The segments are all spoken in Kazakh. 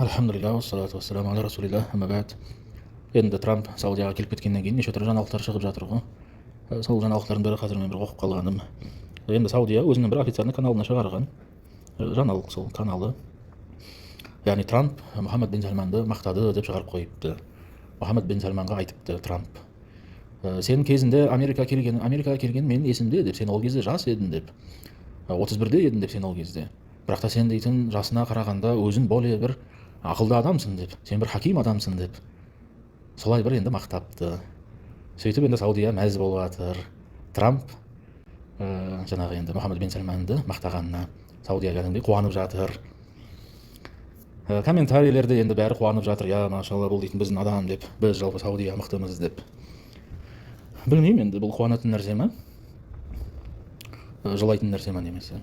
Alhamdulillah, wassalatu wassalamu ala rasulillah, amma ba'd. Endi Tramp Saudияға келіп кеткеннен кейін неше түрлі жаңалықтар шығып жатыр ғой. Сол жаңалықтардың бірі қазір мен бір оқып қалғаным. Енді Саудия өзінің бір официальный каналына шығарған жаңалық, сол каналы. Яғни Трамп Мұхаммед бен Сальманды мақтады деп шығарып қойыпты. Мұхаммед бен Сальманға айтыпты Трамп: сен кезінде Америкаға келген мен есімде деп, сен ол кезде жас едің деп. 31-де едің деп сен ол кезде. Бірақ та сен дейтін жасына қарағанда өзің более бір ақылды адамсың деп, сен бір хаким адамсың деп. Солай бір енді мақтапты. Сөйтіп енді Саудия мәз болып жатыр. Трамп жаңағы енді Мұхаммед бен Сальманды мақтағанына Саудия кәдімгідей қуанып жатыр. Комментарийлерде енді бәрі қуанып жатыр. Я, машалла, бұл дейтін біздің адам деп, біз жалпы Саудия мықтымыз деп. Білмеймін енді бұл қуанатын нәрсе ма, жылайтын нәрсе ма немесе.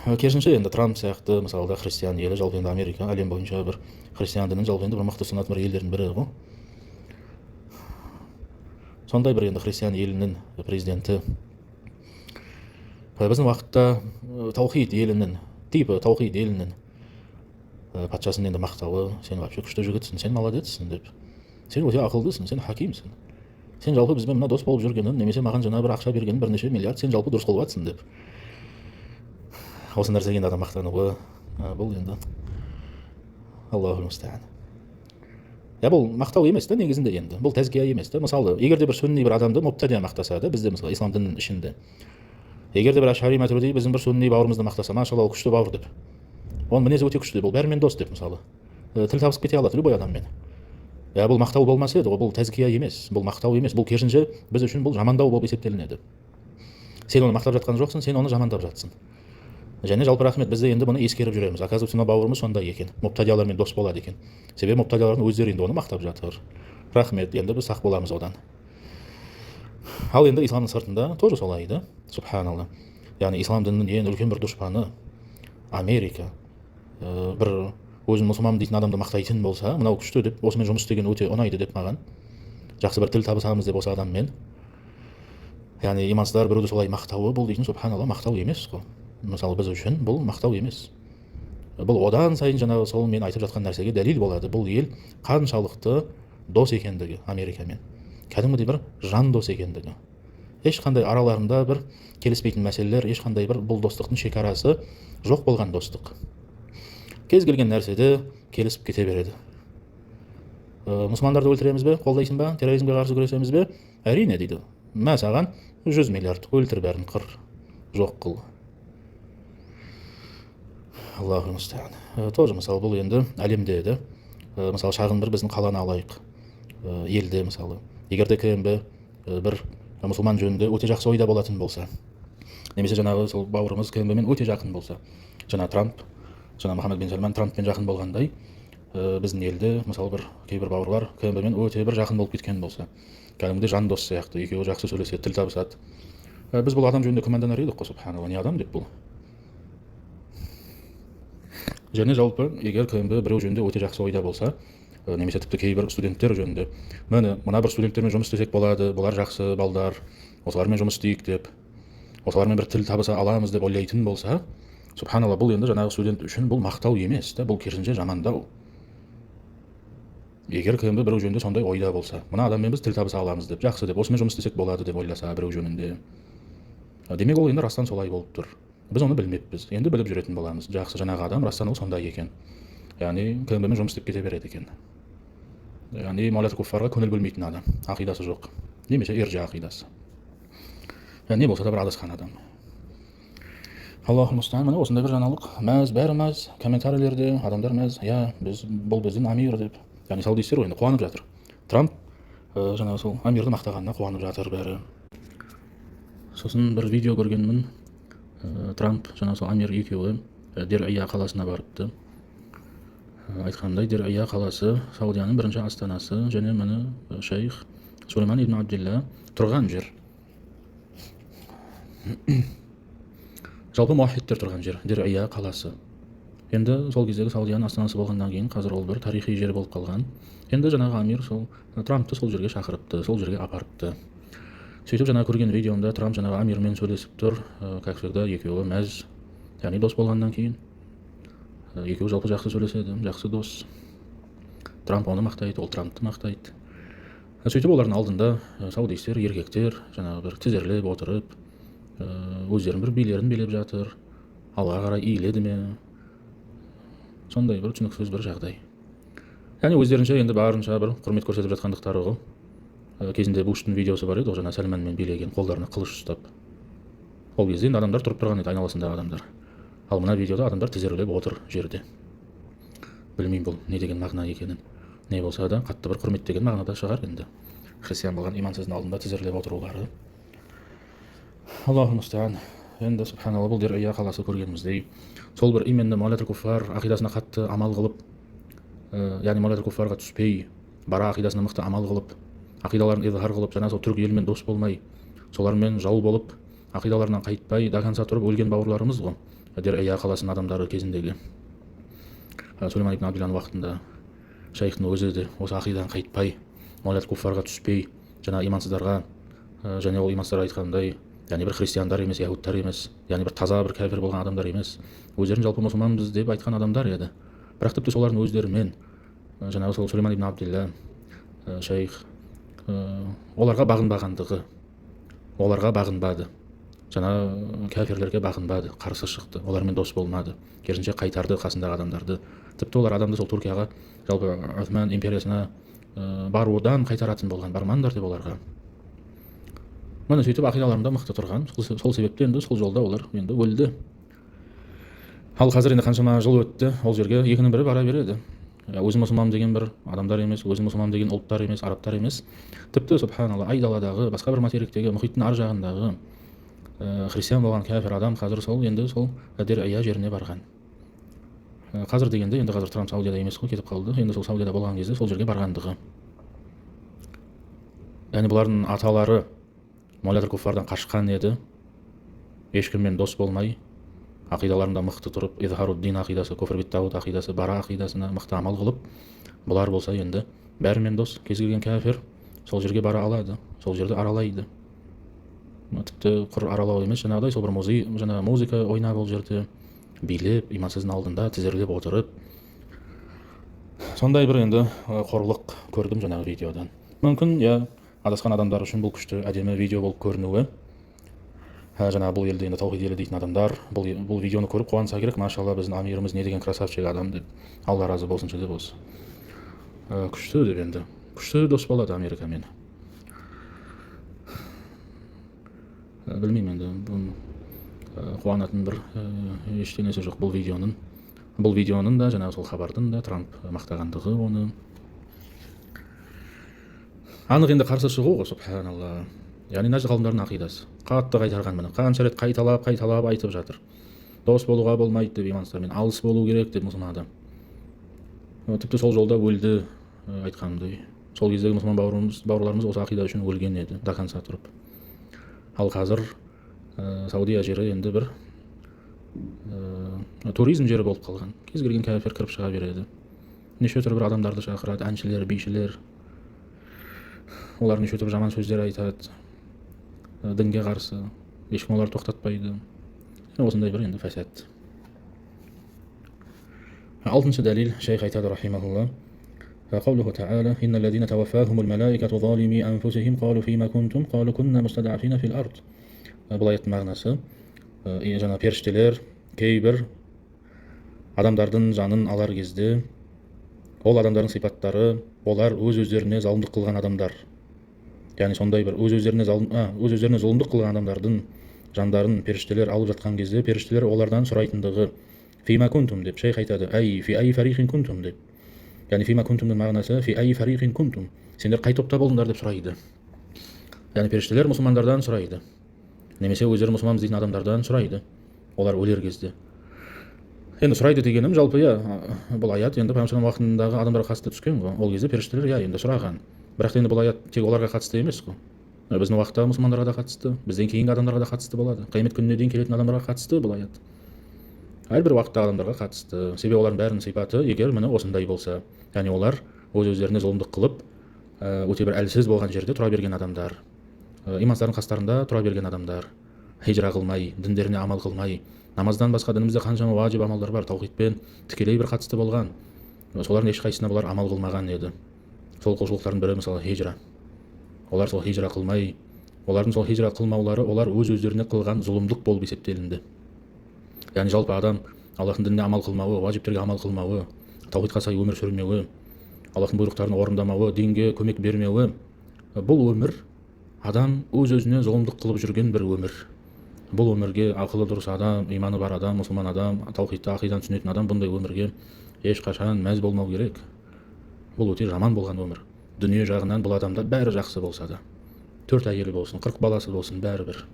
Керісінше енді Трамп сияқты мысалы христиан елі, жалпы енді Америка әлем бойынша бір христиан дінін жалпы енді бір мықты ұстанатын бір елдердің бірі ғой. Сондай бір енді христиан елінің президенті біздің уақытта таухид елінің патшасын енді мақтауы: сен вообще күшті жігітсің, сен молодецсің деп, сен өте ақылдысың, сен хакимсің, сен жалпы бізбен мына дос болып жүргенін, немесе маған жаңа бір ақша бергенін бірнеше миллиард, сен жалпы дұрыс қылып жатсың деп. Осы нәрсеге енді адам мақтануы, бұл енді Аллаху мустаан. Бұл мақтау емес та негізінде, енді бұл тәзкия емес та. Мысалы, егер де бір сүнни бір адамды мубтадия мақтаса да, бізде мысалы ислам дінінің ішінде, егер де бір ашари матурidi біздің бір сүнни бауырымызды мақтаса: машалла, ол күшті бауыр деп, оның мінезі өте күшті, бұл бәрімен дос деп, мысалы тіл табысып кете алады любой адаммен. Бұл мақтау болмас еді, бұл тәзкия емес, бұл мақтау емес, бұл керісінше біз үшін бұл жамандау болып есептелінеді. Сен оны мақтап жатқан жоқсың, сен оны жамандап жатсың. Және жалпы рахмет, бізде енді бұны ескеріп жүреміз. Оказывается, мына бауырымыз сондай екен, мубтадиялармен дос болады екен. Себебі мубтадиялардың өздері енді оны мақтап жатыр. Рахмет, енді біз сақ боламыз одан. Ал енді исламның сыртында тоже солай да, субханалла. Яғни ислам дінінің ең үлкен бір дұшпаны Америка. Бір өзін мұсылман дейтін адамды мақтайтын болса, мынау күшті деп, осымен жұмыс істеген өте ұнайды деп, маған жақсы бір тіл табысамыз деп осы адаммен. Яғни имансыздар біреуді солай мақтауы, бұл дейтін субханалла мақтау емес қой. Мысалы біз үшін бұл мақтау емес. Бұл одан сайын жаңағы сол мен айтып жатқан нәрсеге дәлел болады. Бұл ел қаншалықты дос екендігі Америкамен. Кәдімгідей бір жан дос екендігі. Ешқандай араларында бір келіспейтін мәселелер, ешқандай бір бұл достықтың шекарасы жоқ болған достық. Кез келген нәрседе келісіп кете береді. Мұсылмандарды өлтіреміз бе, қолдайсың ба, терроризмге қарсы күресеміз бе? Әрине дейді. Мә саған 100 миллиард өлтір, бәрін қыр, жоқ қыл. Аллаху мустаан. Тоже мысалы бұл енді әлемде еді. Мысалы шағын бір біздің қаланы алайық. Елде мысалы, егер де КМБ бір мұсылман жөнінде өте жақсы ойда болатын болса, немесе жаңағы сол бауырымыз КМБмен өте жақын болса, жаңа Трамп, жаңа Мұхаммед бен Сальман Трамппен жақын болғандай, біздің елде мысалы бір кейбір бауырлар КМБмен өте бір жақын болып кеткен болса, кәдімгідей жан дос сияқты, екеуі жақсы сөйлеседі, тіл табысады. Біз бұл адам жөнінде күмәнданар едік қой, субханалла, не адам деп бұл. Және жалпы егер КМБ біреу жөнінде өте жақсы ойда болса, немесе тіпті кейбір студенттер жөнінде, мына бір студенттермен жұмыс істесек болады, бұлар жақсы балдар, осылармен жұмыс істейік деп, осылармен бір тіл табыса аламыз деп ойлайтын болса, субханалла, бұл енді жаңағы студент үшін бұл мақтау емес та, бұл керісінше жамандау. Егер КМБ біреу жөнінде сондай ойда болса, мына адаммен біз тіл табыса аламыз деп, жақсы деп, осымен жұмыс істесек болады деп ойласа біреу жөнінде, демек ол енді растан солай болып тұр. Біз оны білмеппіз, енді біліп жүретін боламыз. Жақсы, жаңағы адам растан ол сондай екен. Яғни КМБмен жұмыс істеп кете береді екен. Яғни маулат куффарға көңіл бөлмейтін адам, ақидасы жоқ, немесе иржа ақидасы. Не болса да бір адасқан адам. Аллаху мустаан. Міне осындай бір жаңалық. Мәз, бәрі мәз, комментарийлерде адамдар мәз. Бұл біздің амир деп. Яғни саудистер енді қуанып жатыр. Трамп жаңағы сол амирді мақтағанына қуанып жатыр бәрі. Сосын бір видео көргенмін. Трамп жаңағы сол амир екеуі Дер-Ия қаласына барыпты. Айтқандай, Дер-Ия қаласы Саудияның бірінші астанасы, және міне шейх Сулейман ибн Абдилла тұрған жер. Жалпы муахидтер тұрған жер, Дер-Ия қаласы. Енді сол кездегі Саудияның астанасы болғаннан кейін қазір ол бір тарихи жер болып қалған. Енді жаңағы амир сол Трампты сол жерге шақырыпты, сол жерге апарыпты. Сөйтіп жаңа көрген видеомда Трамп жаңағы амирмен сөйлесіп тұр, как всегда екеуі мәз, яғни дос болғаннан кейін. екеуі жалпы жақсы сөйлеседі, жақсы дос. Трамп оны мақтайды, ол Трампты мақтайды. Сөйтіп олардың алдында саудистер, еркектер жаңағы бір тізерлеп отырып, өздерінің бір билерін билеп жатыр, алға қарай иіледі ме, сондай бір түсініксіз бір жағдай. Яғни өздерінше енді барынша бір құрмет көрсетіп жатқандықтары ғой. Кезінде Буштың видеосы бар еді, ол жаңа Сәлманмен билеген, қолдарына қылыш ұстап. Ол кезде енді адамдар тұрып тұрған еді, айналасындағы адамдар. Ал мына видеода адамдар тізерлеп отыр жерде. Білмеймін бұл не деген мағына екенін. Не болса да қатты бір құрмет деген мағынада шығар енді. Христиан болған имансыздың алдында тізерлеп отырулары. Аллаху мустаан. Енді субханалла, бұл Дирия қаласы көргеніміздей, сол бір именно Мауладул Куффар ақидасына қатты амал қылып, яғни Мауладул Куффарға түспей, бара ақидасына мықты амал қылып, ақидаларын изхар қылып, жаңа сол түрік елмен дос болмай, солармен жау болып, ақидаларынан қайтпай до конца тұрып өлген бауырларымыз ғой. Дирия қаласының адамдары кезіндегі. Сулейман ибн Абдилланың уақытында шейхтің өзі де осы ақидадан қайтпай, Мауладул Куффарға түспей, жаңа имансыздарға, және ол имансыздар айтқандай, яғни бір христиандар емес, яһудтар емес, яғни бір таза бір кәфір болған адамдар емес, өздерін жалпы мұсылманбыз деп айтқан адамдар еді. Бірақ тіпті солардың өздерімен жаңағы сол Сулейман ибн Абдилла шейх оларға бағынбағандығы, оларға бағынбады, жаңа кәфирлерге бағынбады, қарсы шықты, олармен дос болмады, керісінше қайтарды қасындағы адамдарды. Тіпті олар адамды сол Түркияға, жалпы Осман империясына барудан қайтаратын болған, бармаңдар деп оларға. Міне сөйтіп ақидаларында мықты тұрған, сол себепті енді сол жолда олар енді өлді. Ал қазір енді қаншама жыл өтті, ол жерге екінің бірі бара береді. Өзі мұсылман деген бір адамдар емес, өзі мұсылман деген ұлттар емес, арабтар емес. Тіпті субханалла, айдаладағы, басқа бір материктегі, мұхиттың ар жағындағы христиан болған кәфір адам қазір сол енді сол Дирия жеріне барған. Қазір дегенде енді қазір Трамп Саудияда емес қой, кетіп қалды. Енді сол Саудияда болған кезде сол жерге барғандығы. Яғни бұлардың аталары Мауладул Куффардан қашқан еді, ешкіммен дос болмай, ақидаларында мықты тұрып, изхаруддин ақидасы, күфр бит тағут ақидасы, бара ақидасына мықты амал қылып, бұлар болса енді бәрімен дос, кез келген кәфір сол жерге бара алады, сол жерді аралайды. Тіпті құр аралау емес, жаңағыдай сол бір музыка ойнап ол жерде билеп, имансыздың алдында тізерлеп отырып, сондай бір енді қорлық көрдім жаңағы видеодан. Мүмкін адасқан адамдар үшін бұл күшті әдемі видео болып көрінуі. Жаңа бұл елде енді таухид елі дейтін адамдар бұл видеоны көріп қуанса керек, машалла, біздің амиріміз не деген красавчик адам деп, Алла разы болсыншы деп осы. Күшті деп енді, күшті дос болады Америкамен. Білмеймін енді, қуанатын бір ештеңесі жоқ бұл видеоның. Бұл видеоның да, жаңағы сол хабардың да Трамп мақтағандығы оны. Анық енді қарсы шығу ғой, субханалла. Яғни нәжі ғалымдардың ақидасы қатты қайтарған, міне қанша рет қайталап айтып жатыр. Дос болуға болмайды деп, имансыздармен алыс болу керек деп мұсылман адам. Тіпті сол жолда өлді, айтқанымдай. Сол кездегі мұсылман бауырларымыз осы ақида үшін өлген еді, до конца тұрып. Ал қазір Саудия жері енді бір туризм жері болып қалған. Кез келген кәфір кіріп шыға береді. Неше түрлі бір адамдарды шақырады, әншілер, бишілер. Олар неше түрлі жаман сөздер айтады, дінге қарсы, ешкім олар тоқтатпайды. Осындай бір енді фәсәд. Алтыншы дәлел, шейх айтады рахимахулла: قوله تعالى إن الذين توفاهم الملائكة ظالمي أنفسهم قالوا فيما كنتم قالوا كنا مستضعفين في الأرض. Бұл аяттың мағынасы, жаңа періштелер кейбір адамдардың жанын алар кезде, ол адамдардың сипаттары, олар өз-өздеріне залымдық қылған адамдар. Яғни сондай бір өз-өздеріне зұлымдық қылған адамдардың жандарын періштелер алып жатқан кезде, періштелер олардан сұрайтындығы фима кунтум деп шейх айтады, фи ай фарихин кунтум деп. Яғни фима кунтумның мағынасы фи ай фарихин кунтум, сендер қай топта болдыңдар деп сұрайды. Яғни періштелер мұсылмандардан сұрайды, немесе өздері мұсылманбыз дейтін адамдардан сұрайды, олар өлер кезде. Енді сұрайды дегенім жалпы бұл аят енді пайғамбар уақытындағы адамдарға қатысты түскен ғой. Ол кезде періштелер енді сұраған. Бірақ енді бұл аят тек оларға қатысты емес қой. Біздің уақытта мұсылмандарға да қатысты, бізден кейінгі адамдарға да қатысты болады. Қиямет күніне дейін келетін адамдарға қатысты бұл аят. Әрбір уақыттағы адамдарға қатысты. Себебі олардың бәрінің сипаты егер міне осындай болса, яғни олар өз-өздеріне зұлымдық қылып, өте бір әлсіз болған жерде тұра берген адамдар, имансыздардың қастарында тұра берген адамдар, хижра қылмай, діндеріне амал қылмай, намаздан басқа дінімізде қаншама уажib амалдар бар, таухидпен тікелей бір қатысты болған. Солардың ешқайсысына бұлар амал қылмаған еді. Сол құлшылықтардың бірі мысалы хижра. Олар сол хижра қылмай, олардың сол хижра қылмаулары олар өз-өздеріне қылған зұлымдық болып есептелінді. Яғни жалпы адам Аллахтың дініне амал қылмауы, уажибтерге амал қылмауы, таухидқа сай өмір сүрмеуі, Аллахтың бұйрықтарын орындамауы, динге көмек бермеуі, бұл өмір адам өз-өзіне зұлымдық қылып жүрген бір өмір. Бұл өмірге ақылы дұрыс адам, иманы бар адам, мұсылман адам, таухидты ақидан түсінетін адам бұндай өмірге ешқашан мәз болмау керек. Бұл өте жаман болған өмір. Дүние жағынан бұл адамда бәрі жақсы болса да, 4 әйелі болсын, 40 баласы болсын, бәрібір.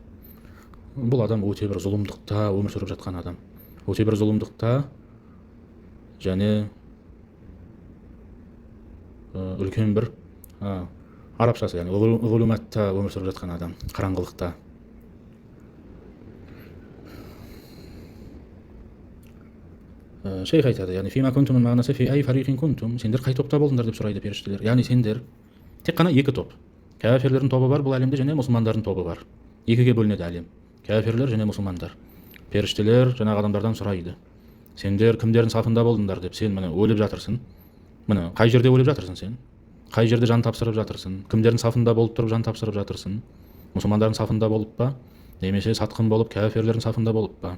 Бұл адам өте бір зұлымдықта өмір сүріп жатқан адам. Өте бір зұлымдықта және үлкен бір арабшасы, яғни ғулуматта өмір сүріп жатқан адам, қараңғылықта. Шейх айтады, яғни фима кунтумның мағынасы фи ай фариқин кунтум, сендер қай топта болдыңдар деп сұрайды періштелер. Яғни сендер тек қана екі топ. Кәфирлердің тобы бар бұл әлемде және мұсылмандардың тобы бар. Екіге бөлінеді әлем. Кәфирлер және мұсылмандар. Періштелер жаңағы адамдардан сұрайды. Сендер кімдердің сафында болдыңдар деп, сен міне өліп жатырсың. Міне қай жерде өліп жатырсың сен? Қай жерде жан тапсырып жатырсың? Кімдердің сафында болып тұрып жан тапсырып жатырсың? Мұсылмандардың сафында болып па? Немесе сатқын болып кәфирлердің сафында болып па?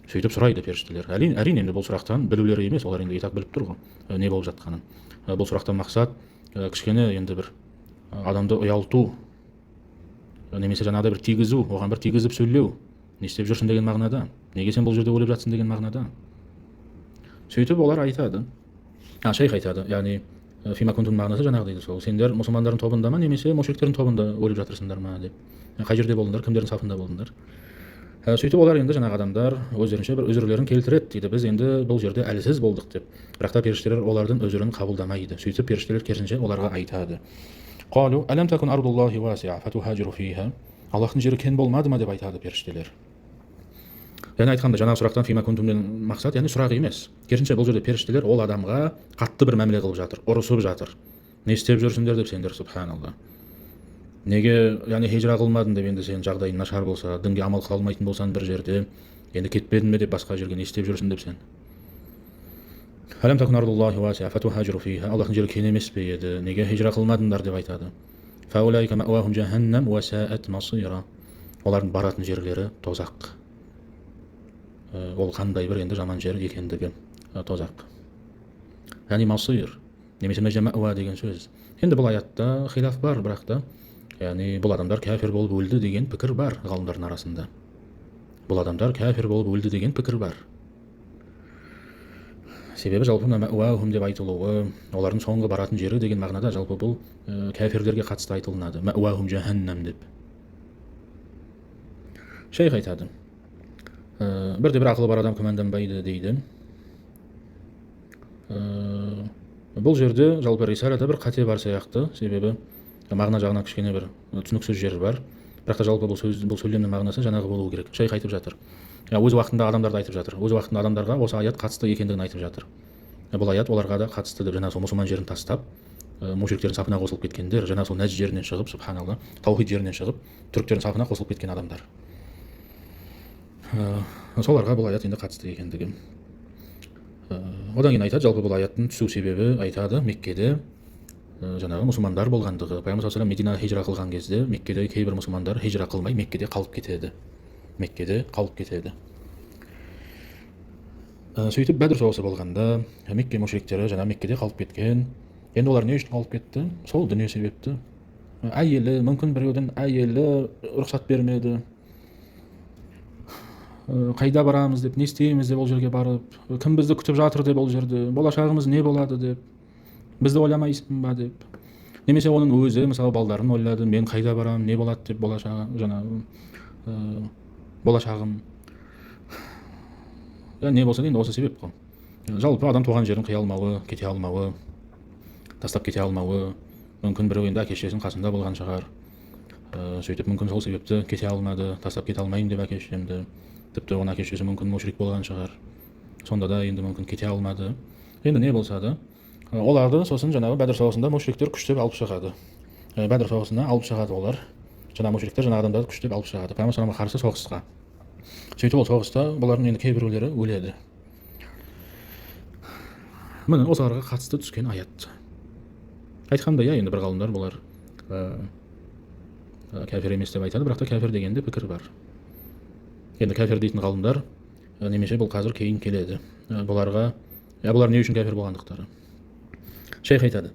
Сөйтіп сұрайды періштелер. Әрине енді бұл сұрақтан білулері емес, олар енді итак біліп тұр ғой не болып жатқанын. Бұл сұрақтан мақсат кішкене енді бір адамды ұялту, немесе жаңағыдай бір тигізу, оған бір тигізіп сөйлеу. Не істеп жүрсің деген мағынада, неге сен бұл жерде өліп жатсың деген мағынада. Сөйтіп олар айтады. Шейх айтады, яғни фима кунтум мағынасы жаңағыдай сол. Сендер мұсылмандардың тобында ма, немесе мушриктердің тобында өліп жатырсыңдар ма деп. Қай жерде болдыңдар, кімдердің сафында болдыңдар? Сөйтіп олар енді жаңағы адамдар өздерінше бір үзірлерін келтіреді дейді. Біз енді бұл жерде әлсіз болдық деп. Бірақ та періштелер олардың үзірін қабылдамайды. Сөйтіп періштелер керісінше оларға айтады. Қалу әлем такун ардуллахи васиа фатухажиру фиха. Аллахтың жері кең болмады ма деп айтады періштелер. Яғни айтқанда жаңағы сұрақтан фима кунтумнен мақсат, яғни сұрақ емес. Керісінше бұл жерде періштелер ол адамға қатты бір мәміле қылып жатыр, ұрысып жатыр. Не істеп жүрсіңдер деп сендер, субханалла. Неге, яғни хижра қылмадың деп, енді сен жағдайың нашар болса, дінге амал қыла алмайтын болсаң бір жерде, енді кетпедің бе деп басқа жерге не істеп жүрсің деп сен. Алам такун ардуллахи васиа фатухажиру фиха. Аллахтың жері кең емес пе еді, неге хижра қылмадыңдар деп айтады. Фаулайка маъвахум джаханнам ва саат масира. Олардың баратын жерлері тозақ. Ол қандай бір енді жаман жер екендігі, тозақ. Яғни масир, немесе мәжмәуа деген сөз. Енді бұл аятта хилаф бар, бірақ та яғни бұл адамдар кәфір болып өлді деген пікір бар ғалымдардың арасында. Бұл адамдар кәфір болып өлді деген пікір бар. Себебі жалпы мәуахум деп айтылуы, олардың соңғы баратын жері деген мағынада жалпы бұл кәфирлерге қатысты айтылынады. Мәуахум джаханнам деп. Шейх айтады. Бірде бір ақылы бар адам күмәнданбайды дейді. Бұл жерде жалпы рисалада бір қате бар сияқты, себебі мағына жағынан кішкене бір түсініксіз жер бар. Бірақ та жалпы бұл сөйлемнің мағынасы жаңағы болуы керек. Шейх айтып жатыр. Өз уақытында адамдарды айтып жатыр. Өз уақытында адамдарға осы аят қатысты екендігін айтып жатыр. Бұл аят оларға да қатысты деп, жаңа сол мұсылман жерін тастап, мушриктердің сапына қосылып кеткендер, жаңа сол нәжд жерінен шығып, субханалла, таухид жерінен шығып, түріктердің сапына қосылып кеткен адамдар. Соларға бұл аят енді қатысты екендігі. Одан кейін айтады, жалпы бұл аяттың түсу себебі айтады, Меккеде жаңағы мұсылмандар болғандығы. Пайғамбар саллаллаху алейхи Мединаға хижра қылған кезде Меккеде кейбір мұсылмандар хижра қылмай Меккеде қалып кетеді. Сөйтіп Бәдір соғысы болғанда Мекке мушриктері жаңа Меккеде қалып кеткен. Енді олар не үшін қалып кетті? Сол дүние себепті. Әйелі, мүмкін біреудің әйелі рұқсат бермеді. Қайда барамыз деп, не істейміз деп ол жерге барып, кім бізді күтіп жатыр деп ол жерде, болашағымыз не болады деп, бізді ойламайсың ба деп. Немесе оның өзі, мысалы балдарын ойлады, мен қайда барам, не болады деп, болашағым. Не болса дейін, осы себеп қой. Жалпы адам туған жерін қия алмауы, кете алмауы, тастап кете алмауы, мүмкін біреу енді әке-шешесінің қасында болған шығар. Сөйтіп мүмкін сол себепті кете алмады, тастап кете алмайын деп әке-шешемді. Тіпті оның әке-шешесі мүмкін мушрик болған шығар. Сонда да енді мүмкін кете алмады. Енді не болса да, оларды сосын жаңағы Бәдір соғысында мушриктер күштеп алып шығады. Бәдір соғысына алып шығады олар. Жаңағы мушриктер жаңағы адамдарды күштеп алып шығады. Пайғамбар саллаллаху қарсы соғысқа. сөйтіп ол соғыста бұлардың енді кейбіреулері өледі. Міне осыларға қатысты түскен аят. Айтқандай, енді бір ғалымдар бұлар кәфір емес деп айтады, бірақ та кәфір дегенде пікір бар. Енді кәфір дейтін ғалымдар немесе бұл қазір кейін келеді. Бұларға бұлар не үшін кәфір болғандықтары. Шейх айтады,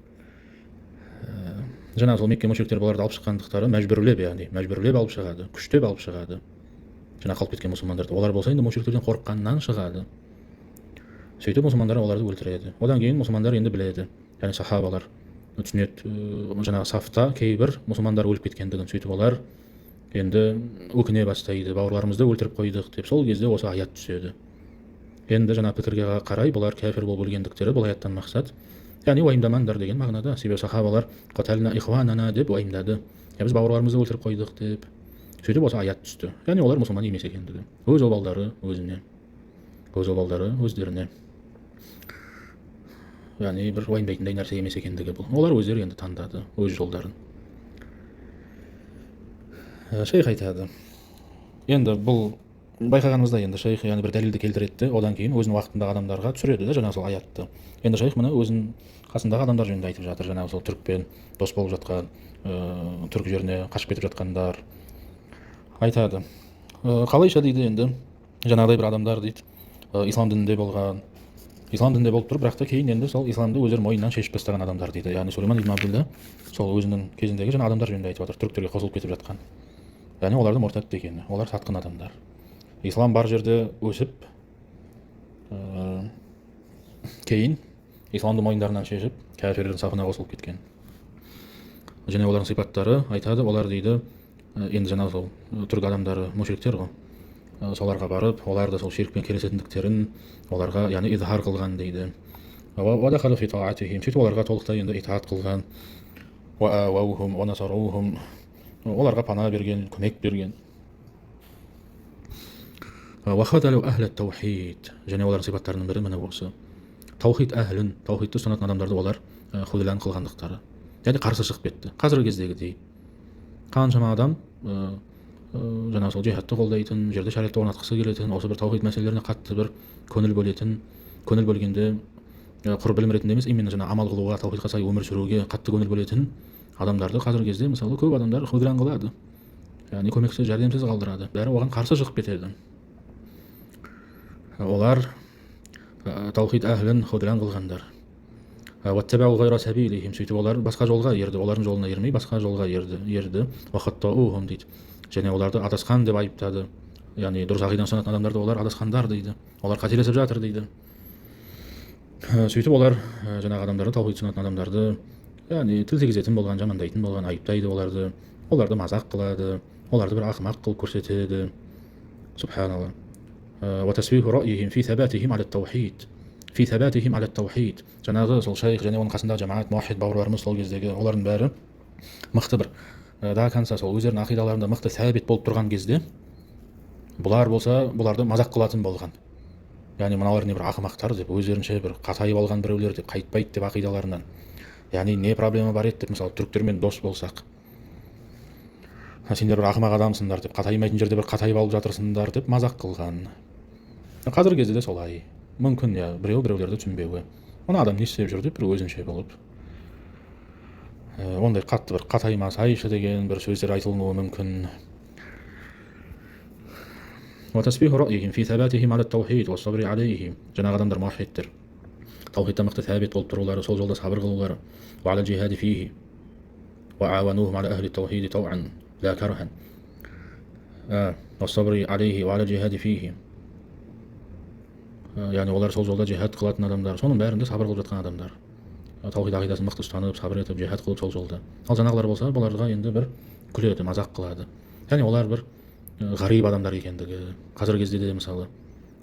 жаңағы сол Мекке мүшриктері бұларды алып шыққандықтары мәжбүрлеп, яғни мәжбүрлеп алып шығады, күштеп алып шығады. Жаңағы қалып кеткен мұсылмандарды. Олар болса енді мүшриктерден қорыққаннан шығады. Сөйтіп мұсылмандар оларды өлтіреді. Одан кейін мұсылмандар енді біледі, яғни сахабалар түсінеді, жаңағы сафта кейбір мұсылмандар өліп кеткендігін. Сөйтіп олар енді өкіне бастайды, бауырларымызды өлтіріп қойдық деп. Сол кезде осы аят түседі. Енді жаңа пікірге қарай бұлар кәфір болып өлгендіктері бұл аяттан мақсат, яғни уайымдамаңдар деген мағынада. Себебі сахабалар қатална ихванана деп уайымдады, біз бауырларымызды өлтіріп қойдық деп. Сөйтіп осы аят түсті. Яғни олар мұсылман емес екендігі. Өз обалдары өзіне, өз обалдары өздеріне. Яғни бір уайымдайтындай нәрсе емес екендігі бұл. Олар өздері енді таңдады өз жолдарын. Шейх айтады, енді бұл байқағанымызда енді шейх яғни бір дәлелді келтіреді, одан кейін өзінің уақытындағы адамдарға түсіреді да жаңағы сол аятты. Енді шейх мына өзінің қасындағы адамдар жөнінде айтып жатыр, жаңағы сол түрікпен дос болып жатқан, түрік жеріне қашып кетіп жатқандар. Айтады, қалайша дейді, енді жаңағыдай бір адамдар дейді ислам дінінде болған, ислам дінінде болып тұр, бірақ та кейін енді сол исламды өздері мойнынан шешіп тастаған адамдар дейді. Яғни Сулейман ибн Абдулла сол өзінің кезіндегі жаңа адамдар жөнінде айтып жатыр, түріктерге қосылып кетіп жатқан. Яғни олардың мұртат екені, олар сатқын адамдар. Ислам бар жерде өсіп, кейін исламды мойындарынан шешіп кәфирлердің сапына қосылып кеткен. Және олардың сипаттары айтады, олар дейді, енді жаңағы сол түрік адамдары мүшриктер ғой, соларға барып, оларды сол ширкпен келісетіндіктерін оларға яғни изхар қылған дейді. Сөйтіп оларға толықтай енді итаат қылған, оларға пана берген, көмек берген. Және олардың сипаттарының бірі міне осы. Таухид әхлін, таухидты ұстанатын адамдарды олар худлан қылғандықтары. Яғни қарсы шығып кетті. Қазіргі кездегідей қаншама адам жаңағы сол жихадты қолдайтын, жерде шариғатты орнатқысы келетін, осы бір таухид мәселелеріне қатты бір көңіл бөлетін, көңіл бөлгенде құр білім ретінде емес, именно жаңа амал қылуға, таухидқа сай өмір сүруге қатты көңіл бөлетін адамдарды қазіргі кезде мысалы көп адамдар худлан қылады. Яғни көмексіз, жәрдемсіз қалдырады. Бәрі оған қарсы шығып кетеді. Олар таухид әхлін худлан қылғандар. Сөйтіп олар басқа жолға ерді, олардың жолына ермей басқа жолға ерді. Дейді. Және оларды адасқан деп айыптады. Яғни дұрыс ақидан ұстанатын адамдарды олар адасқандар дейді. Олар қателесіп жатыр дейді. Сөйтіп олар жаңағы адамдарды, таухид ұстанатын адамдарды яғни тіл тигізетін болған, жамандайтын болған, айыптайды оларды мазақ қылады, оларды бір ақымақ қылып көрсетеді. Субханалла. Жаңағы сол шайх және оның қасындағы жамаат, муахид бауырларымыз сол кездегі олардың бәрі мықты бір до конца сол өздерінің ақидаларында мықты сәбит болып тұрған кезде бұлар болса бұларды мазақ қылатын болған. Яғни мыналар не бір ақымақтар деп, өздерінше бір қатайып алған біреулер деп, қайтпайды деп ақидаларынан. Яғни не проблема бар еді деп, мысалы түріктермен дос болсақ, сендер бір ақымақ адамсыңдар деп, қатаймайтын жерде бір қатайып алып жатырсыңдар деп мазақ қылған. Қазіргі кезде де солай. Мүмкін біреулерді түсінбеуі. Оны адам не істеп жүр деп бір өзінше болып ондай қатты бір қатаймасайшы деген бір сөздер айтылуы мүмкін. Жаңағы адамдар муахидтер, таухидта мықты сәбит болып тұрулары, сол жолда сабыр қылулары. Яғни олар сол жолда жихад қылатын адамдар, соның бәрінде сабыр қылып жатқан адамдар. Таухид ақидасын мықты ұстанып, сабыр етіп, жихад қылып сол жолда. Ал жаңағылар болса, бұларға енді бір күледі, мазақ қылады. Яғни олар бір ғариб адамдар екендігі. Қазіргі кезде де мысалы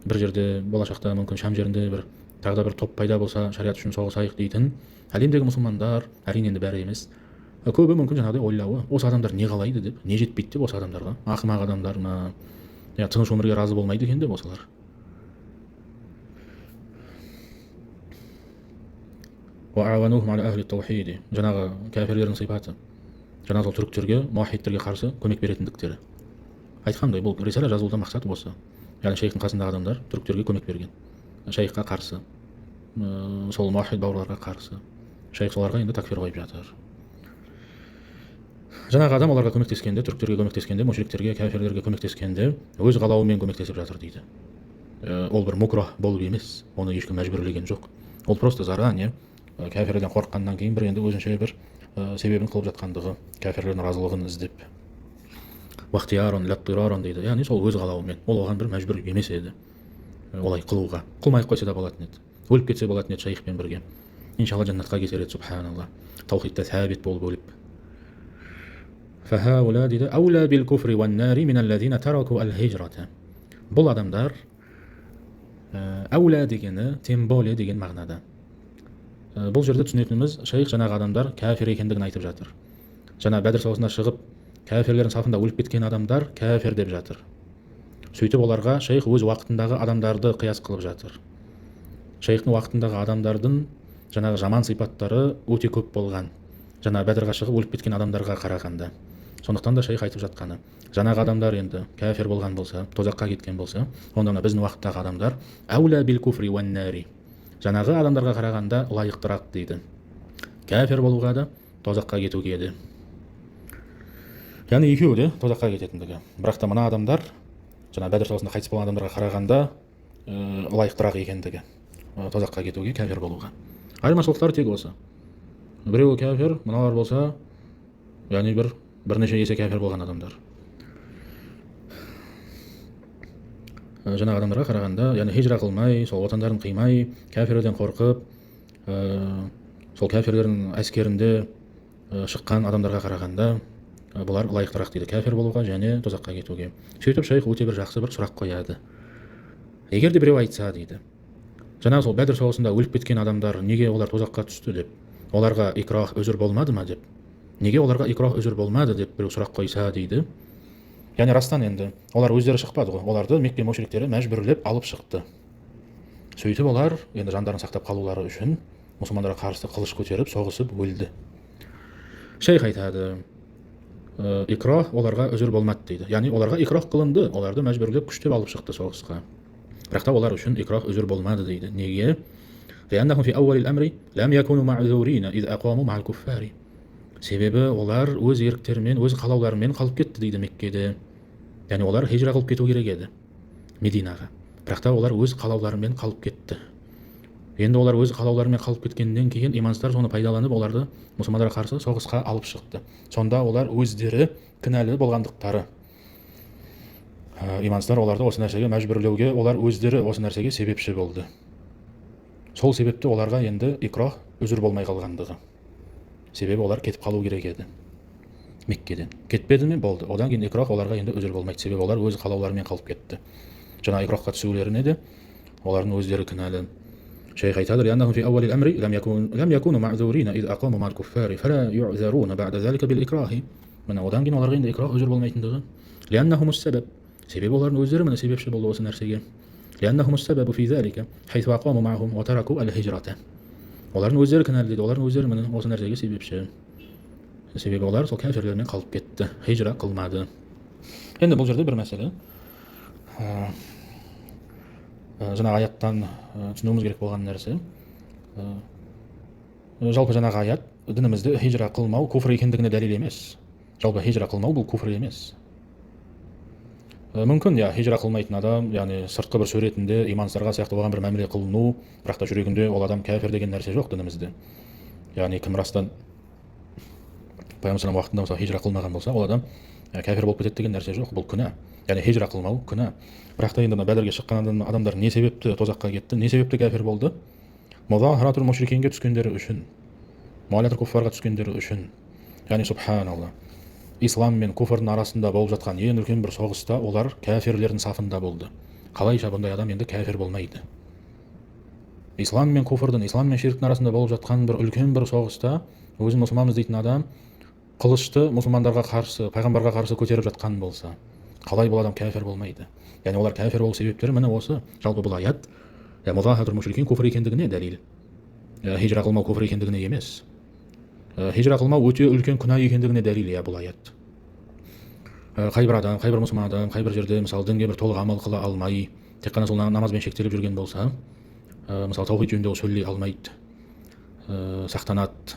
бір жерде болашақта мүмкін Шам жерінде бір тағы да бір топ пайда болса, шариғат үшін соғысайық дейтін әлемдегі мұсылмандар, әрине енді бәрі емес, көбі мүмкін жаңағыдай ойлауы, осы адамдар не қалайды деп, не жетпейді деп осы адамдарға, ақымақ адамдар ма, тыныш өмірге разы болмайды екен деп осылар. Жаңағы кәфирлердің сипаты, жаңағы сол түріктерге, муахидтерге қарсы көмек беретіндіктері. айтқандай бұл рисала жазылудан мақсат осы. Яғни шейхтің қасындағы адамдар түріктерге көмек берген, шейхқа қарсы, сол муахид бауырларға қарсы. Шейх соларға енді такфир қойып жатыр. Жаңағы адам оларға көмектескенде, түріктерге көмектескенде, мушриктерге, кәфирлерге көмектескенде өз қалауымен көмектесіп жатыр дейді. Ол бір мукрах болып емес, оны ешкім мәжбүрлеген жоқ. Ол просто заране кәфирден қорыққаннан кейін бір енді өзінше бір себебін қылып жатқандығы, кәфирлердің разылығын іздеп. Вахтиярон, латтирарон дейді. Яғни сол өз қалауымен. Ол оған бір мәжбүр емес еді. Олай қылуға. Қылмай қойса да болатын еді. Өліп кетсе болатын еді шейхпен бірге. Иншалла жәннатқа кетер еді, субханалла. Таухидта сәбит болып өліп. Фахаула дейді. Аула бил куфри ван нари миналлазина тараку ал-хижрата. Бұл адамдар аула дегені тем более деген мағынада. Бұл жерде түсінетініміз, шейх жаңағы адамдар кәфир екендігін айтып жатыр. Жаңа Бәдір соғысына шығып кәфирлердің сафында өліп кеткен адамдар кәфир деп жатыр. Сөйтіп оларға шейх өз уақытындағы адамдарды қияс қылып жатыр. Шейхтің уақытындағы адамдардың жаңағы жаман сипаттары өте көп болған. Жаңа Бәдірға шығып өліп кеткен адамдарға қарағанда. Сондықтан да шейх айтып жатқаны, жаңағы адамдар енді кәфир болған болса, тозаққа кеткен болса, онда мына біздің уақыттағы адамдар аула бил куфри уан нари. Жаңағы адамдарға қарағанда лайықтырақ дейді. Кәфир болуға да, тозаққа кетуге де. Яғни екеуі де тозаққа кететіндігі. Бірақ та мына адамдар жаңа Бәдір соғысында қайтыс болған адамдарға қарағанда лайықтырақ екендігі. Тозаққа кетуге, кәфир болуға. Айырмашылықтары тек осы. Біреуі кәфир, мыналар болса, яғни бірнеше есе кәфир болған адамдар. Жаңағы адамдарға қарағанда, яғни хижра қылмай, сол отандарын қимай, кәфирден қорқып, сол кәфирлердің әскерінде шыққан адамдарға қарағанда, бұлар лайықтырақ дейді кәфир болуға және тозаққа кетуге. Сөйтіп шейх өте бір жақсы бір сұрақ қояды. Егер де біреу айтса дейді, жаңағы сол Бәдір соғысында өліп кеткен адамдар неге олар тозаққа түсті деп, оларға икрах өзір болмады ма деп, неге оларға икрах өзір болмады деп біреу сұрақ қойса дейді. Яғни растан енді олар өздері шықпады ғой, оларды Мекке мушриктері мәжбүрлеп алып шықты. Сөйтіп олар енді жандарын сақтап қалулары үшін мұсылмандарға қарсы қылыш көтеріп соғысып өлді. Шейх айтады, икрах оларға өзір болмады дейді. Яғни оларға икрах қылынды, оларды мәжбүрлеп күштеп алып шықты соғысқа. Бірақ та олар үшін икрах өзір болмады дейді. Неге? لأنهم في أول الأمر لم يكونوا معذورين إذ أقاموا مع الكفار. Себебі олар өз еріктерімен, өз қалауларымен қалып кетті дейді Меккеде. Яғни олар хижра қылып кету керек еді Мединаға. Бірақ та олар өз қалауларымен қалып кетті. Енді олар өз қалауларымен қалып кеткеннен кейін иманстар соны пайдаланып оларды мұсылмандарға қарсы соғысқа алып шықты. Сонда олар өздері кінәлі болғандықтары. Иманстар оларды осы нәрсеге мәжбүрлеуге, олар өздері осы нәрсеге себепші болды. Сол себепті оларға енді икрах өзір болмай қалғандығы. Себебі олар кетіп қалу керек еді Меккеден. Кетпеді ме? Болды. Одан кейін икрах оларға енді өзір болмайды. Себебі олар өз қалауларымен қалып кетті. Жаңа икрахқа түсулеріне де олардың өздері кінәлі. Шейх айтады: "لأنهم في أول الأمر لم يكونوا معذورين إذ أقاموا مع الكفار فلا يعذرون بعد ذلك بالإكراه." Мына одан кейін оларға енді икрах өзір болмайтындығы. لأنهم السبب. Себебі олардың өздері міне себепші болды осы нәрсеге. لأنهم السبب في ذلك حيث أقاموا معهم وتركوا الهجرة. Олардың өздері кінәлі дейді, олардың өздері міне осы нәрсеге себепші. Себебі олар сол кәфирлермен қалып кетті, хижра қылмады. Енді бұл жерде бір мәселе. Жаңағы аяттан түсінуіміз керек болған нәрсе. Жалпы жаңағы аят дінімізде хижра қылмау куфр екендігіне дәлел емес. Жалпы хижра қылмау бұл куфр емес. Мүмкін хижра қылмайтын адам, яғни сыртқы бір суретінде иманстарға сияқты оған бір мәміле қылыну, бірақ та жүрегінде ол адам кәфир деген нәрсе жоқ дінімізде. Яғни кім растан пайғамбар салам уақытында мысалы хижра қылмаған болса, ол адам кәфир болып кетеді деген нәрсе жоқ, бұл күнә. Яғни хижра қылмау күнә. Бірақ та енді Бәдірге шыққан адамдар не себепті тозаққа кетті, не себепті кәфир болды? Музахаратул мушрикинге түскендері үшін, муалатул куффарға түскендері үшін. Яғни субханалла. Ислам мен куфрдың арасында болып жатқан ең үлкен бір соғыста олар кәфирлердің сафында болды. Қалайша бұндай адам енді кәфир болмайды? Ислам мен куфрдың, ислам мен ширктің арасында болып жатқан бір үлкен бір соғыста өзін мұсылманбыз дейтін адам қылышты мұсылмандарға қарсы, пайғамбарға қарсы көтеріп жатқан болса, қалай бұл адам кәфир болмайды? Яғни олар кәфир болу себептері міне осы. Жалпы бұл аят музахаратул мушрикин куфр екендігіне дәлел. Хижра қылмау куфр екендігіне емес. Хижра қылмау өте үлкен күнә екендігіне дәлел бұл аят. қайбір адам, қайбір мұсылман адам қайбір жерде мысалы дінге бір толық амал қыла алмай тек қана сол намазбен шектеліп жүрген болса, мысалы таухид жөнінде ол сөйлей алмайды, сақтанады,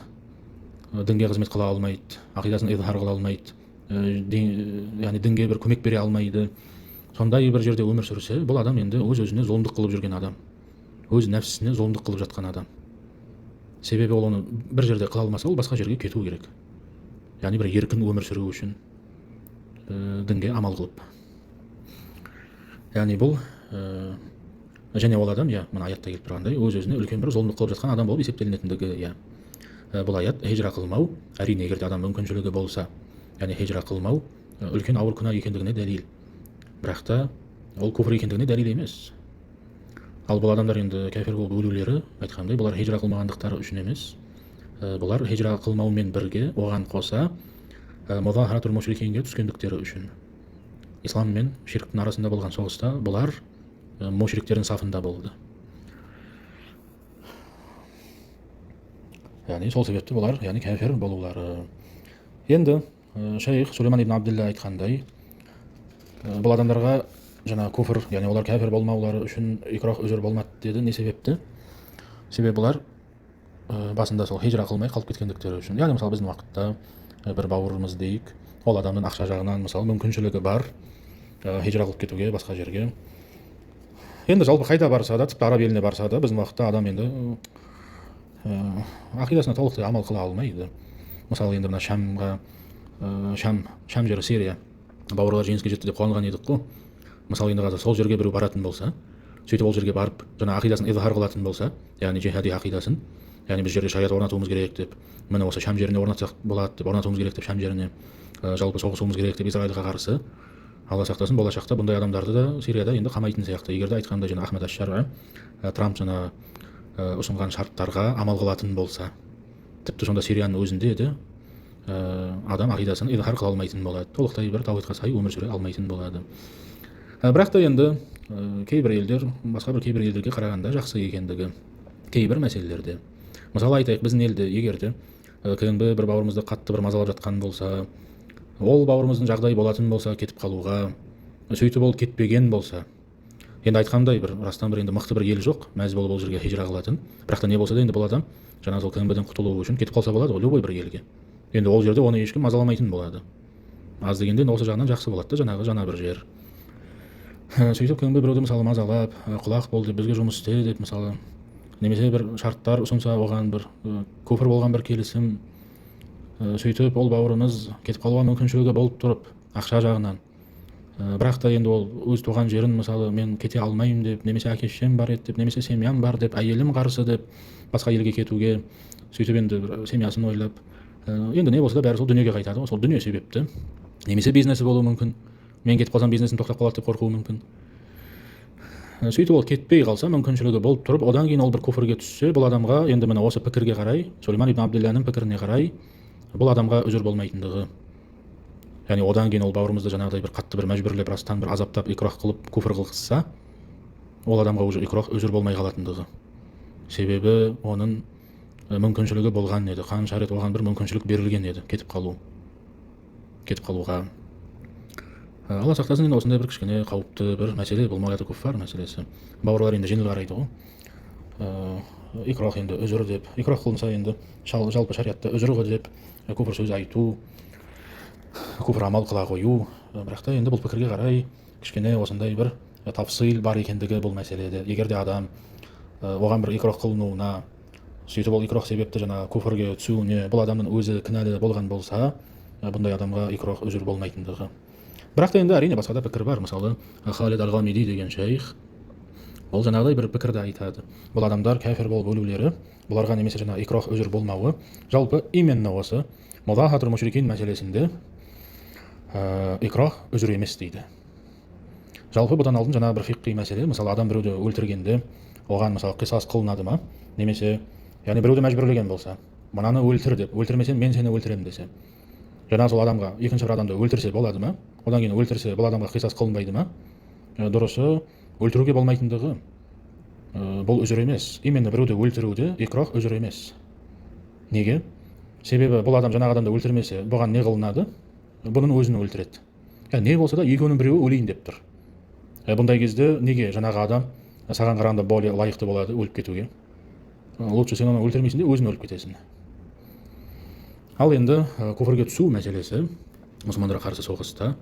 дінге қызмет қыла алмайды, ақидасын изхар қыла алмайды, яғни дінге бір көмек бере алмайды, сондай бір жерде өмір сүрсе, бұл адам енді өз өзіне зұлымдық қылып жүрген адам, өз нәпсісіне зұлымдық қылып жатқан адам. Себебі ол оны бір жерде қыла алмаса, ол басқа жерге кету керек, яғни бір еркін өмір сүру үшін дінге амал қылып. Яғни бұл және ол адам, мына аятта келіп тұрғандай, өз өзіне үлкен бір зұлымдық қылып жатқан адам болып есептелінетіндігі. Бұл аят хижра қылмау, әрине егерде адам мүмкіншілігі болса, яғни хижра қылмау үлкен ауыр күнә екендігіне дәлел, бірақ та ол күфір екендігіне дәлел емес. Ал бұл адамдар енді кәфір болып өлулері, айтқандай, бұлар хижра қылмағандықтары үшін емес, бұлар хижра қылмаумен бірге оған қоса музахаратул мушрикинге түскендіктері үшін. Ислам мен ширктің арасында болған соғыста бұлар мушриктердің сафында болды. Яғни сол себепті бұлар кәфір болулары. Енді шейх Сулейман ибн Абдилла айтқандай, бұл адамдарға жаңа күфір, яғни олар кәфір болмаулары үшін икрах өзір болмады деді. Не себепті? Себебі бұлар басында сол хижра қылмай қалып кеткендіктері үшін. Яғни мысалы біздің уақытта бір бауырымыз дейік, ол адамның ақша жағынан мысалы мүмкіншілігі бар хижра қылып кетуге басқа жерге. Енді жалпы қайда барса да, тіпті араб еліне барса да, біздің уақытта адам енді ақидасына толықтай амал қыла алмайды. Мысалы енді мына Шамға, Шам жері Сирия, бауырлар жеңіске жетті деп қуанған едік қой. Мысалы енді қазір сол жерге біреу баратын болса, сөйтіп ол жерге барып жаңа ақидасын изхар қылатын болса, яғни жихади ақидасын, яғни біз жерде шариғат орнатуымыз керек деп, міне осы Шам жеріне орнатсақ болады деп, орнатуымыз керек деп, Шам жеріне жалпы соғысуымыз керек деп Израильға қарсы, Алла сақтасын, болашақта бұндай адамдарды да Сирияда енді қамайтын сияқты. Егерде айтқанда жаңа Ахмед аш-Шар'i, Трамп жаңа ұсынған шарттарға амал қылатын болса, тіпті сонда Сирияның өзінде де адам ақидасын изхар қыла алмайтын болады, толықтай бір таухидқа сай өмір сүре алмайтын болады. Бірақ та енді кейбір елдер басқа бір кейбір елдерге қарағанда жақсы екендігі кейбір мәселелерде. Мысалы айтайық, біздің елде егерде КНБ бір бауырымызды қатты бір мазалап жатқан болса, ол бауырымыздың жағдайы болатын болса кетіп қалуға, сөйтіп ол кетпеген болса, енді айтқандай бір растан бір енді мықты бір ел жоқ, мәз болып ол жерге хижра қылатын. Бірақ та не болса да енді бұл адам жаңа сол КНБ-ден құтылуы үшін кетіп қалса болады ғой, любой бір елге. Енді ол жерде оны ешкім мазаламайтын болады. Аз дегенде осы жағынан жақсы болады да, жаңа бір жер. Сөйтіп КНБ біреуді мысалы мазалап, құлақ бол деп, бізге жұмыс істе деп мысалы, немесе бір шарттар ұсынса, оған бір күфір болған бір келісім, сөйтіп ол бауырымыз кетіп қалуға мүмкіншілігі болып тұрып ақша жағынан, бірақ та енді ол өз туған жерін мысалы мен кете алмаймын деп, немесе әке-шешем бар еді деп, немесе семьям бар деп, әйелім қарсы деп басқа елге кетуге, сөйтіп енді семьясын ойлап, енді не болса да бәрі сол дүниеге қайтады ғой, сол дүние себепті. Немесе бизнесі болуы мүмкін, мен кетіп қалсам бизнесім тоқтап қалады деп қорқуы мүмкін. Сөйтіп ол кетпей қалса, мүмкіншілігі болып тұрып, одан кейін ол бір күфірге түссе, бұл адамға енді міне осы пікірге қарай, Сулейман ибн Абдилланың пікіріне қарай, бұл адамға үзір болмайтындығы. Яғни одан кейін ол бауырымызды жаңағыдай бір қатты бір мәжбүрлеп, растан бір азаптап, икрах қылып, күфір қылса, ол адамға уже икрах үзір болмай қалатындығы. Себебі оның мүмкіншілігі болған еді, қанша рет оған бір мүмкіншілік берілген еді кетіп қалуға. Алла сақтасын, енді осындай бір кішкене қауіпті бір мәселе, бұл мағлаты күффар мәселесі. Бауырлар енді жеңіл қарайды ғой. Икрах енді үзір деп, икрах қылынса енді жалпы шариғатта үзір ғой деп, күфір сөз айту, күфір амал қыла қою. Бірақ та енді бұл пікірге қарай кішкене осындай бір тафсил бар екендігі бұл мәселеде. Егерде адам оған бір икрах қылынуына, сөйтіп ол икрах себепті жаңа күфірге түсуіне бұл адамның өзі кінәлі болған болса, бұндай адамға икрах үзір болмайтындығы. Бірақ та енді әрине басқа да пікір бар. Мысалы Халид Ал-Ғамиди деген шейх, ол жаңағыдай бір пікірді айтады. Бұл адамдар кәфір болып өлулері, бұларға немесе жаңа икрах үзір болмауы, жалпы именно осы музахаратул мушрикин мәселесінде икрах үзір емес дейді. Жалпы бұдан алдын жаңа бір фиққи мәселе, мысалы адам біреуді өлтіргенде, оған мысалы қисас қылынады ма, немесе яғни біреуді мәжбүрлеген болса, мынаны өлтір деп, өлтірмесең мен сені өлтіремін десе, жаңа сол адамға екінші бір адамды өлтірсе болады ма? Одан кейін өлтірсе бұл адамға қисас қылынбайды ма? Дұрысы, өлтіруге болмайтындығы бұл үзір емес. Именно біреуді өлтіруде икрах үзір емес. Неге? Себебі бұл адам жаңағы адамды өлтірмесе, бұған не қылынады? Бұның өзін өлтіреді. не болса да екеуінің біреуі өлейін деп тұр. Бұндай кезде неге жаңағы адам саған қарағанда более лайықты болады өліп кетуге? Лучше сен оны өлтірмейсің де өзің өліп кетесің. Ал енді күфірге түсу мәселесі, мұсылмандарға қарсы соғыста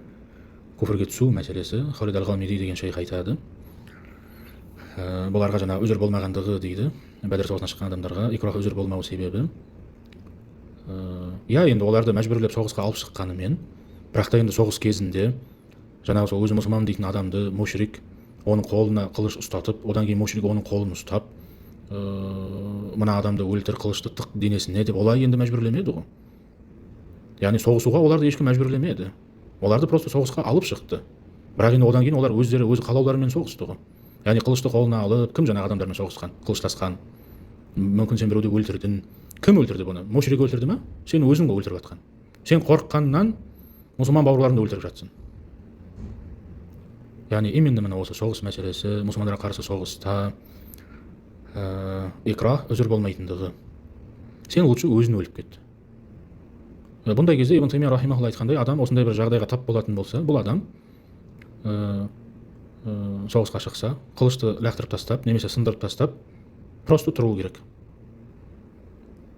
күфірге түсу мәселесі, Халид әл-Ғамиди деген шейх айтады, бұларға жаңа үзір болмағандығы дейді, Бәдір соғысына шыққан адамдарға икрах үзір болмау себебі, енді оларды мәжбүрлеп соғысқа алып шыққанымен, бірақ та енді соғыс кезінде жаңағы сол өзі мұсылман дейтін адамды мушрик оның қолына қылыш ұстатып, одан кейін мушрик оның қолын ұстап, мына адамды өлтір, қылышты тық денесіне деп олай енді мәжбүрлемеді ғой. Яғни соғысуға оларды ешкім мәжбүрлемеді. Оларды просто соғысқа алып шықты. Бірақ енді одан кейін олар өздері өз қалауларымен соғысты ғой. Яғни қылышты қолына алып, кім жаңағы адамдармен соғысқан, қылыштасқан? Мүмкін сен біреуді өлтірдің. Кім өлтірді бұны? Мушрик өлтірді ме? Сен өзің ғой өлтіріп жатқан. Сен қорыққаннан мұсылман бауырларыңды өлтіріп жатсың. Яғни именно мына осы соғыс мәселесі, мұсылмандарға қарсы соғыста икрах үзір болмайтындығы. Сен лучше өзің өліп кет. Бұндай кезде Ибн Таймия рахимахулла айтқандай, адам осындай бір жағдайға тап болатын болса, бұл адам соғысқа шықса, қылышты лақтырып тастап, немесе сындырып тастап, просто тұру керек.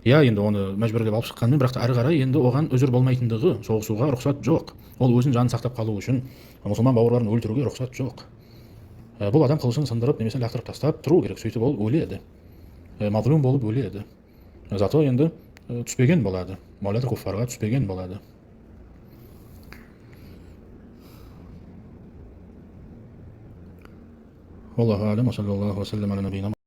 Енді оны мәжбүрлеп алып шыққанмен, бірақ та әрі қарай енді оған үзір болмайтындығы, соғысуға рұқсат жоқ. Ол өзін жанын сақтап қалу үшін мұсылман бауырларын өлтіруге рұқсат жоқ. Бұл адам қылышын сындырып немесе лақтырып тастап тұру керек, сөйтіп ол өледі. Мазлум болып өледі. Зато енді түспеген болады. Маулада куффарға түспеген болады. Аллаху алем, ва саллаллаху ва саллям аля набийина